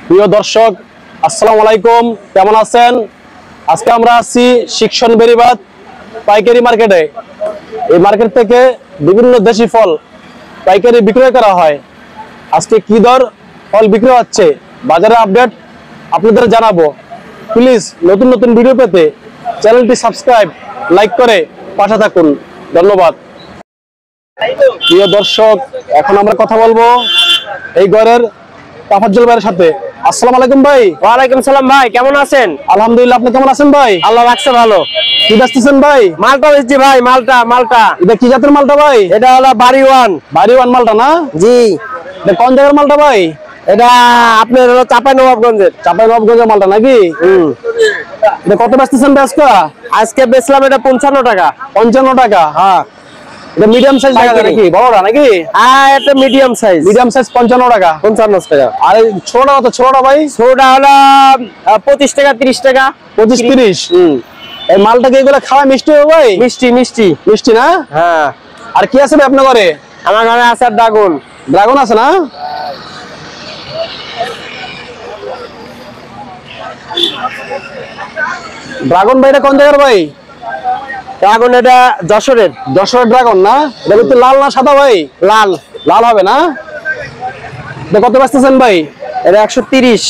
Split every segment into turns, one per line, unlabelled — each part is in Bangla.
প্রিয় দর্শক, আসসালামু আলাইকুম, কেমন আছেন? আজকে আমরা আছি শিক্ষণ বেরিবাদ পাইকারি মার্কেটে। এই মার্কেট থেকে বিভিন্ন দেশি ফল পাইকারি বিক্রয় করা হয়। আজকে কি দর ফল বিক্রি হচ্ছে, বাজারে আপডেট আপনাদের জানাবো। প্লিজ নতুন নতুন ভিডিও পেতে চ্যানেলটি সাবস্ক্রাইব, লাইক করে পাশে থাকুন। ধন্যবাদ। প্রিয় দর্শক, এখন আমরা কথা বলবো এই ঘরের তাফাজ্জল ভাইয়ের সাথে। আসসালামু আলাইকুম ভাই।
ওয়ালাইকুম সালাম ভাই, কেমন আছেন?
আলহামদুলিল্লাহ, আপনি কেমন আছেন ভাই?
আল্লাহ রাখছে ভালো।
কি বেচতেছেন ভাই?
মালটা বেচছি ভাই, মালটা।
এটা কি জাতের মালটা ভাই?
এটা হলো বাড়িওয়ান
মালটা না?
জি।
এটা কোন জায়গার মালটা ভাই?
এটা আপনার হলো
চাঁপাইনবাবগঞ্জের মালটা নাকি? এটা কত বেচতেছেন আজকে?
আজকে বেচলাম এটা 55 টাকা।
55 টাকা?
হ্যাঁ।
এটা মিডিয়াম সাইজ নাকি বড়টা নাকি?
হ্যাঁ, এটা মিডিয়াম সাইজ
55 টাকা।
55 টাকা।
আর ছোটটা কত? ছোটটা ভাই?
ছোটটা হলো 25 টাকা 30 টাকা।
25-30? এই মালটা কি এগুলো খাওয়া মিষ্টি হবে ভাই?
মিষ্টি
না?
হ্যাঁ।
আর কি আছে ভাই আপনার ঘরে?
আমার ঘরে আছে
ড্রাগন আছে না? ড্রাগন ভাই এটা কোন জায়গার ভাই?
ড্রাগন এটা যশোরের
ড্রাগন না? এটা কিন্তু লাল না সাদা ভাই? লাল হবে না? এটা কত বেচতেছেন ভাই?
এটা 130।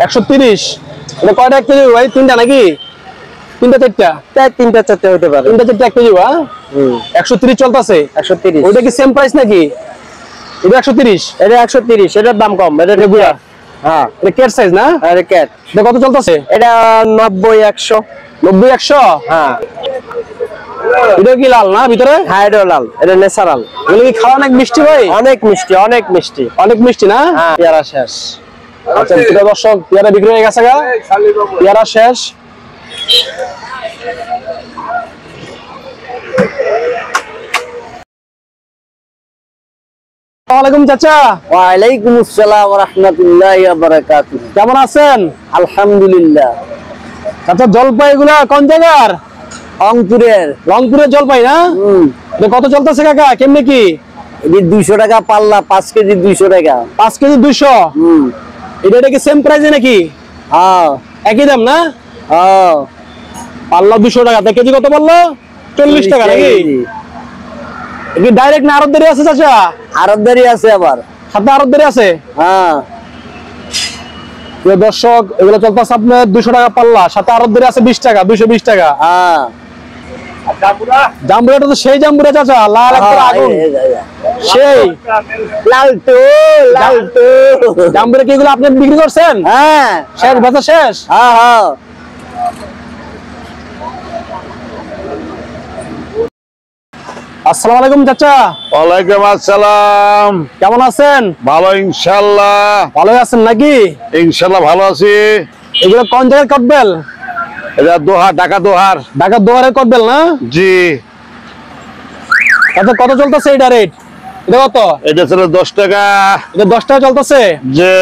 130? এটা কয়টা এক কেজি ভাই? তিনটা নাকি? তিনটা চারটা?
তিনটা চারটা হতে পারে।
তিনটা চারটা এক কেজি? 130 চলতেছে।
130।
ওইটা কি সেম প্রাইস নাকি? এটা 130?
এটা 130। এটার দাম কম। এটা রেগুলার। হ্যাঁ,
এটা ক্যাট সাইজ না?
আরে ক্যাট।
এটা কত চলতেছে?
এটা 90-100।
90-100?
হ্যাঁ।
এটা কি লাল না ভিতরে?
হ্যাঁ, এটা লাল। এটা ন্যাচারাল।
এগুলো কি খাওয়া অনেক মিষ্টি ভাই?
অনেক মিষ্টি
না?
হ্যাঁ।
পেয়ারা শেষ। আচ্ছা প্রিয় দর্শক, পেয়ারা বিক্রি হয়ে গেছে গা, পেয়ারা শেষ। ওয়ালাইকুম চাচা।
ওয়ালাইকুম আসসালাম ওয়া রাহমাতুল্লাহি ওয়া বারাকাতুহু।
কেমন আছেন?
আলহামদুলিল্লাহ।
চাচা জলপাই গুলা কোন জায়গার? রংপুরের জলপাই না? এটা কত চলতেছে কাকা? কেমনে কি?
200 টাকা পাল্লা, 5 কেজি 200 টাকা।
5 কেজি 200? এটা কি সেম প্রাইসে নাকি?
হ্যাঁ,
একই দাম না?
হ্যাঁ।
পাল্লা 200 টাকা, তা কেজি কত বললো? 40 টাকা নাকি? কি ডাইরেক্ট না আড়তদারি আছে চাচা?
আড়তদারি আছে, আবার
সাথে আড়তদারি আছে?
হ্যাঁ।
প্রিয় দর্শক, এগুলো চলতেছে আপনার 200 টাকা পাল্লা, সাথে আড়তদারি আছে 20 টাকা, 220 টাকা।
হ্যাঁ।
জাম্বুরাটা তো সেই জাম্বুরা চাচা, লাল একটা আগুন, সেই
লালটু।
জাম্বুরা কি এগুলো আপনি বিক্রি করছেন?
হ্যাঁ,
শেষ, বেচা শেষ?
হ্যাঁ, হ্যাঁ।
আসসালামু আলাইকুম চাচা।
ওয়ালাইকুম আসসালাম।
কেমন আছেন?
ভালো, ইনশাআল্লাহ।
ভালো আছেন নাকি?
ইনশাআল্লাহ ভালো আছি।
এগুলো কোন জায়গার কটবেল?
এটা ঢাকা
দোহারের কটবেল না?
জি।
আচ্ছা, কত চলতেছে এটা রেট? এটা কত?
এটা ছিল 10 টাকা।
এটা 10 টাকা চলতেছে?
যে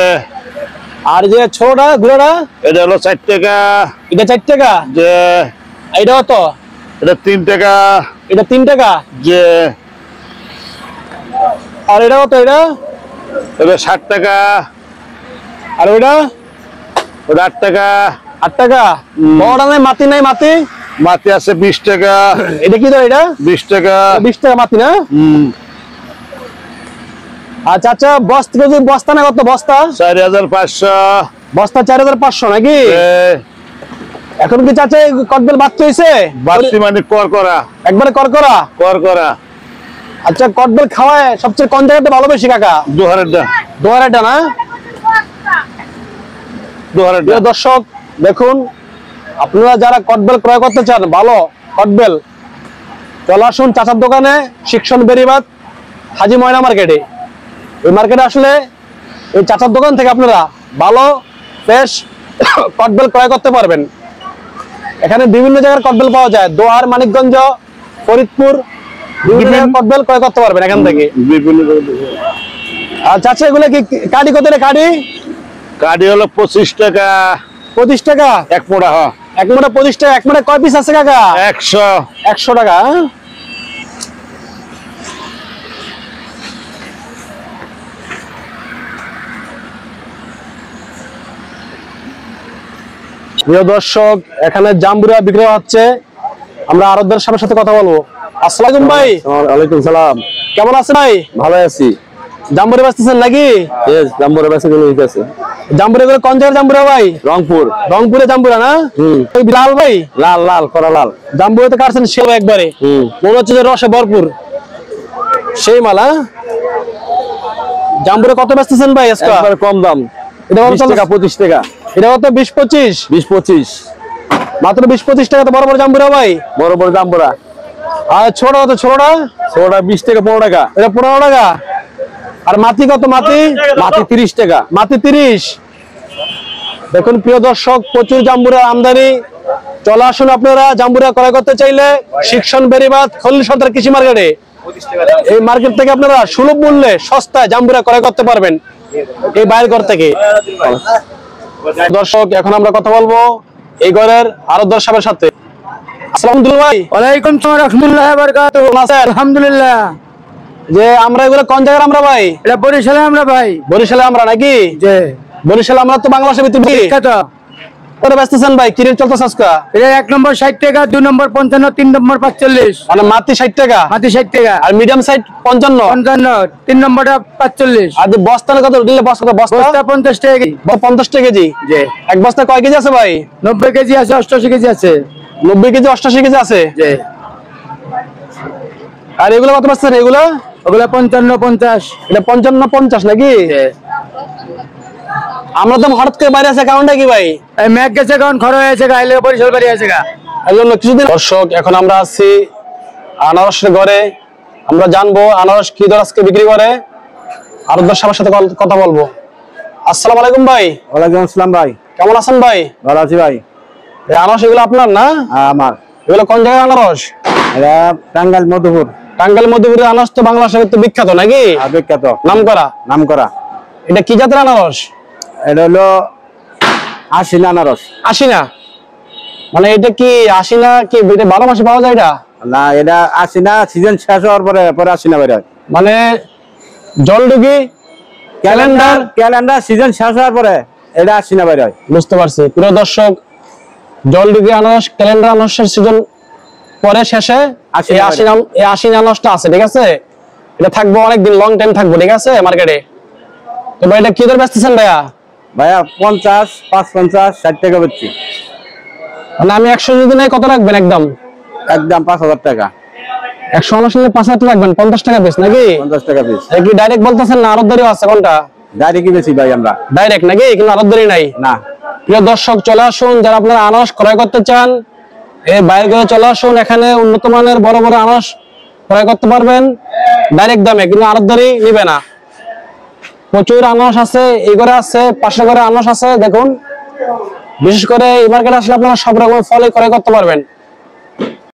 আর যে ছোটটা ঘুরেটা?
এটা হলো 4 টাকা।
এটা 4 টাকা?
যে
এটা কত?
এটা 3 টাকা।
এটা 3 টাকা?
যে
আর এটা কত? এটা
60 টাকা।
আর ওটা
8 টাকা।
8 টাকা? বড়টা নাই? মাটি
মাটি আছে 20 টাকা।
এটা কি ধর? এটা
20 টাকা।
20 টাকা মাটি না? আচ্ছা আচ্ছা, বস্তা না কত? বস্তা
4500।
বস্তা 4500 নাকি? এখন কি চাচা কটবেল বাচ্চা হয়েছে?
বাচ্চি মানে করকরা,
একবারে করকরা। আচ্ছা, কটবেল খাওয়ায় সবচেয়ে কোন জায়গাটা ভালো বেশি কাকা? দোহারেরটা না? প্রিয় দর্শক, দেখুন, আপনারা যারা কটবেল ক্রয় করতে চান, ভালো কটবেল, চলে আসুন চাচার দোকানে, শিক্ষণ বেরিবাদ হাজি ময়না মার্কেটে। এই মার্কেটে আসলে এই চাচার দোকান থেকে আপনারা ভালো ফ্রেশ কটবেল ক্রয় করতে পারবেন। এখানে বিভিন্ন জায়গার কটবেল পাওয়া যায়, দোহার, মানিকগঞ্জ, ফরিদপুর, বিভিন্ন জায়গার কটবেল ক্রয় করতে পারবেন এখান থেকে। আচ্ছা আচ্ছা, এগুলো কি কাঠি কত রে? কাঠি
হলো 25 টাকা।
25 টাকা
এক মোড়া?
এক মোটা 25 টাকা। এক মোটা কয় পিস আছে কাকা?
100।
100 টাকা। প্রিয় দর্শক, এখানে জাম্বুরা বিক্রি হচ্ছে। আমরা আরবদের সাথে কথা বলবো। আসসালামু আলাইকুম ভাই।
ওয়ালাইকুম সালাম।
কেমন আছেন ভাই?
ভালো আছি।
জাম্বুরা বেচতেছেন নাকি?
বেশ জাম্বুরা বেচা কিনে হইতাছে।
জাম্বুরা গুলো কোন জায়গার জাম্বুরা ভাই?
রংপুর।
রংপুরে জাম্বুরা না? ওই লাল ভাই?
লাল লাল করা লাল।
জাম্বুরাতে কাটছেন সেও একবারে। মনে হচ্ছে যে রসে ভরপুর। সেই মালা। জাম্বুরা কত বেচতেছেন ভাই আজকে?
একবার কম দাম।
এটা
20 টাকা 25 টাকা।
এটা কত? 20-25?
20-25
মাত্র 20-25 টাকা। তো বড় বড় জাম্বুরা ভাই?
বড় বড় জাম্বুরা।
আর ছোট কত? ছোটটা?
ছোটটা 20 টাকা 15 টাকা।
এটা 15 টাকা। আর মাটি কত? মাটি?
মাটি 30 টাকা।
মাটি 30। দেখুন প্রিয় দর্শক, প্রচুর জাম্বুরা আমদানি। চলে আসুন আপনারা জাম্বুরা ক্রয় করতে চাইলে শিক্ষণ বেরিবাদ খলিল সরদার কৃষি মার্কেটে। এই মার্কেট থেকে আপনারা সুলভ মূল্যে সস্তায় জাম্বুরা ক্রয় করতে পারবেন এই বাইরের ঘর থেকে। দর্শক, এখন আমরা কথা বলবো এই ঘরের আরো দর্শকের সাথে। আসসালামু আলাইকুম ভাই।
ওয়ালাইকুম আসসালাম রাহমাতুল্লাহি ওয়া বারাকাতুহু।
কেমন আছেন?
আলহামদুলিল্লাহ।
যে আমরা এগুলো কোন জায়গার আমরা ভাই?
এটা বরিশালে আমরা ভাই।
বরিশালে আমরা নাকি?
জি।
বরিশালে আমরা তো বাংলাদেশের ভিতরে
বিখ্যাত।
কত বেচতেছেন ভাই? কি রেট চলতেছে আজকে?
এটা 1 নম্বর 60 টাকা, 2 নম্বর 55, 3 নম্বর 45।
মানে মাটি 60 টাকা
মাটি 60 টাকা।
আর মিডিয়াম সাইজ 55।
55, 3 নম্বরটা 45।
আর যে বস্তা কত দিলে? বস্তা
বস্তা 50 টাকা কেজি।
50 টাকা কেজি।
জি।
এক বস্তা কয় কেজি আছে ভাই?
90 কেজি আছে, 88 কেজি আছে।
90 কেজি 88 কেজি আছে।
জি।
আর এগুলো কত বেচছেন? এগুলো
ওগুলা 55, 50।
এটা 55-50 নাকি?
জি।
আমরা তো হঠাৎ করে বাইরে আছে কারণটা কি ভাই?
এই ম্যাগ গেছে কারণ খরা হয়েছে, গাইলে বরিশাল বাড়ি আছে গা।
এর জন্য কিছুদিন। দর্শক, এখন আমরা আছি আনারসের ঘরে। আমরা জানবো আনারস কি দর আজকে বিক্রি করে। আরবদের সাথে কথা বলবো। আসসালামু আলাইকুম ভাই।
ওয়ালাইকুম আসসালাম ভাই।
কেমন আছেন ভাই?
ভালো আছি ভাই।
এই আনারস এগুলো আপনার না?
আমার
এগুলো কোন জায়গার আনারস?
এটা টাঙ্গাইল মধুপুর।
টাঙ্গাইল মধ্যপুরের আনারস তো বাংলাদেশের তো বিখ্যাত নাকি?
বিখ্যাত
নামকরা।
নামকরা।
এটা কি জাতের আনারস?
এটা হলো আশিনা আনারস।
আশিনা? মানে এটা কি আশিনা কি এটা 12 মাসে পাওয়া যায়? এটা
না, এটা আশিনা সিজন শেষ হওয়ার পরে পরে আশিনা বের হয়।
মানে জলডুগি
ক্যালেন্ডার সিজন শেষ হওয়ার পরে এটা আশিনা বের হয়।
বুঝতে পারছি। প্রিয় দর্শক, জলডুগি আনারস ক্যালেন্ডার আনারসের সিজন পরে শেষে এই আশিনা আনারসটা আছে, ঠিক আছে? এটা থাকবো অনেকদিন, লং টাইম থাকবো, ঠিক আছে মার্কেটে। তো ভাই এটা কি দর বেচতেছেন ভাইয়া?
ভাইয়া 50, 55, 60 টাকা বেচছি।
মানে আমি 100 যদি নেই কত রাখবেন? একদম
একদম 5000 টাকা।
100 আনারস নিলে 5 টাকা রাখবেন। 50 টাকা পিস নাকি?
50 টাকা পিস।
কি ডাইরেক্ট বলতেছেন না আরবদারিও আছে? কোনটা
ডাইরেক্টই বেশি ভাই আমরা।
ডাইরেক্ট নাকি? কিন্তু আরবদারি নাই
না।
প্রিয় দর্শক, চলে আসুন যারা আপনারা আনারস ক্রয় করতে চান এই বাইরে করে চলে আসুন। এখানে উন্নত মানের বড় বড় আনারস ক্রয় করতে পারবেন ডাইরেক্ট দামে, কিন্তু আরবদারি নিবে না। প্রচুর আনারস আছে, এই ঘরে আছে, পাশে ঘরে আনারস আছে। দেখুন, বিশেষ করে এই মার্কেটে আসলে আপনারা সব রকমের ফলই ক্রয় করতে পারবেন।